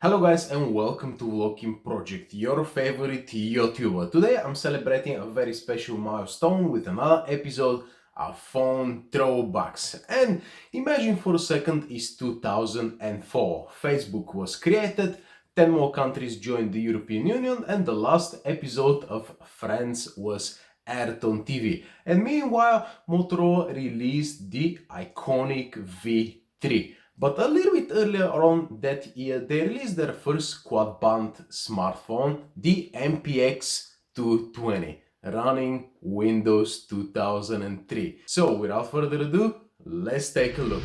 Hello guys and welcome to volokinproject, your favorite YouTuber. Today I'm celebrating a very special milestone with another episode of phone throwbacks. And imagine for a second it's 2004. Facebook was created, 10 more countries joined the European Union, and the last episode of Friends was aired on TV. And meanwhile, Motorola released the iconic V3. But a little bit earlier on that year, they released their first quad-band smartphone, the MPx220, running Windows 2003. So without further ado, let's take a look.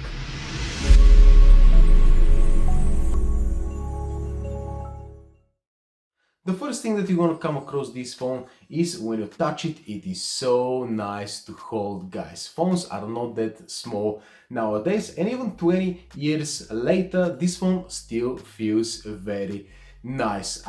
The first thing that you're gonna come across this phone is when you touch it, it is so nice to hold, guys. Phones are not that small nowadays, and even 20 years later, this phone still feels very nice.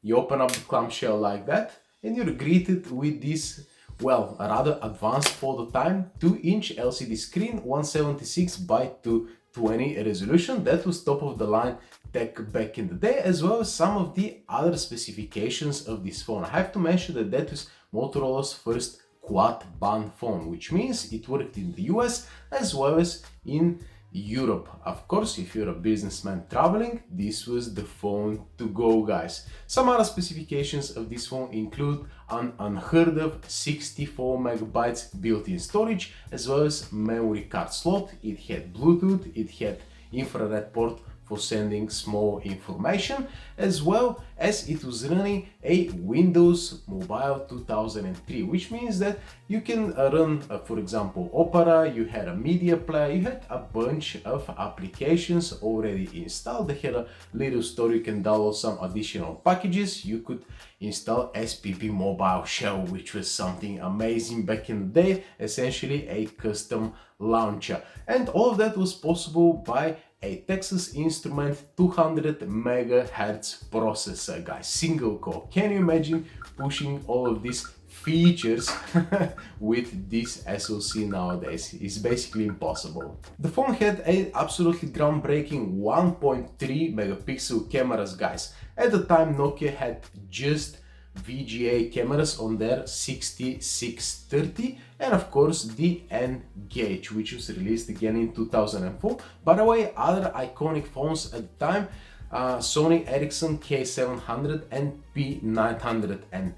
You open up the clamshell like that, and you're greeted with this, well, rather advanced for the time, 2-inch LCD screen, 176 by 220 resolution. That was top of the line tech back in the day, as well as some of the other specifications of this phone. I have to mention that that was Motorola's first quad-band phone, which means it worked in the US as well as in Europe. Of course, if you're a businessman traveling, this was the phone to go, guys. Some other specifications of this phone include an unheard of 64 megabytes built-in storage, as well as memory card slot. It had Bluetooth, it had infrared port for sending small information, as well as it was running a Windows Mobile 2003, which means that you can run, for example, Opera, you had a media player, you had a bunch of applications already installed. They had a little store, you can download some additional packages, you could install SPP Mobile Shell, which was something amazing back in the day, essentially a custom launcher. And all of that was possible by a Texas Instrument 200 megahertz processor, guys, single core. Can you imagine pushing all of these features with this SoC nowadays? It's basically impossible. The phone had a absolutely groundbreaking 1.3 megapixel cameras, guys. At the time, Nokia had just VGA cameras on their 6630, and of course the N-Gage, which was released again in 2004. By the way, other iconic phones at the time, Sony Ericsson K700 and P910,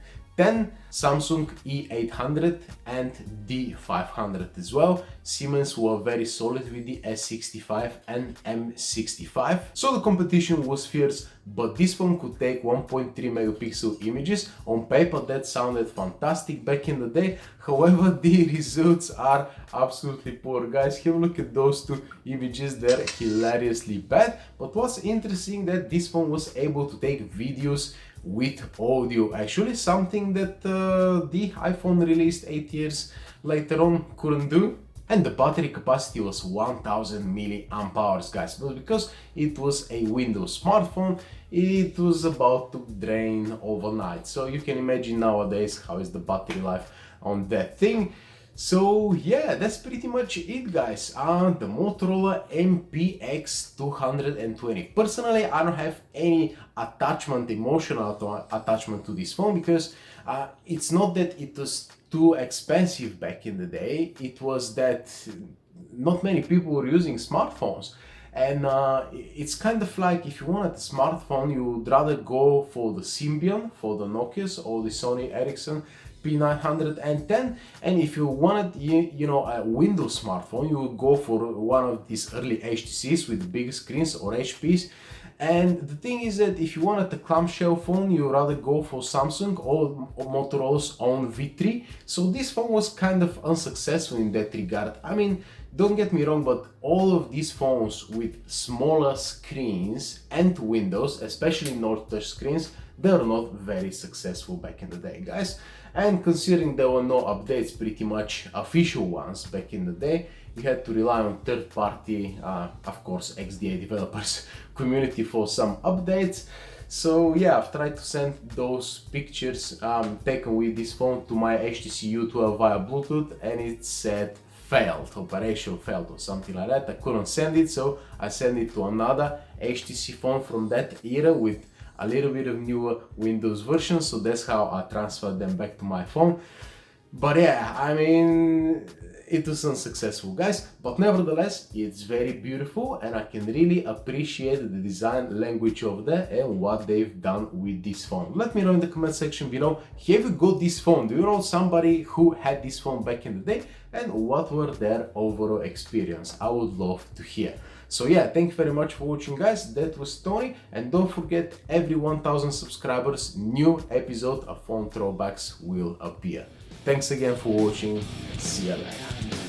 Samsung E800 and D500 as well. Siemens were very solid with the S65 and M65. So the competition was fierce, but this phone could take 1.3 megapixel images. On paper that sounded fantastic back in the day. However, the results are absolutely poor, guys. Have a look at those two images, they're hilariously bad. But what's interesting that this phone was able to take videos with audio, actually something that the iPhone released 8 years later on couldn't do. And the battery capacity was 1000 milliamp hours, guys, but because it was a Windows smartphone, it was about to drain overnight. So you can imagine nowadays how is the battery life on that thing. So yeah, that's pretty much it, guys. The Motorola MPx220. Personally, I don't have any emotional attachment to this phone, because it's not that it was too expensive back in the day. It was that not many people were using smartphones. And it's kind of like if you wanted a smartphone, you would rather go for the Symbian, for the Nokias, or the Sony Ericsson P910, and if you wanted a Windows smartphone, you would go for one of these early HTCs with big screens or HPs. And the thing is that if you wanted a clamshell phone, you rather go for Samsung or Motorola's own V3. So this phone was kind of unsuccessful in that regard. I mean, don't get me wrong, but all of these phones with smaller screens and windows, especially not touch screens, they were not very successful back in the day, guys. And considering there were no updates, pretty much official ones back in the day, you had to rely on third-party, of course, XDA developers community for some updates. So yeah, I've tried to send those pictures taken with this phone to my HTC U12 via Bluetooth, and it said failed, operation failed or something like that. I couldn't send it, so I sent it to another HTC phone from that era with a little bit of newer Windows version, so that's how I transferred them back to my phone. But yeah, I mean, it was unsuccessful, guys, but nevertheless it's very beautiful and I can really appreciate the design language of that and what they've done with this phone. Let me know in the comment section below, have you got this phone? Do you know somebody who had this phone back in the day, and what were their overall experience? I would love to hear. So yeah, thank you very much for watching, guys. That was Tony, and don't forget, every 1000 subscribers, new episode of Phone Throwbacks will appear. Thanks again for watching. See you later.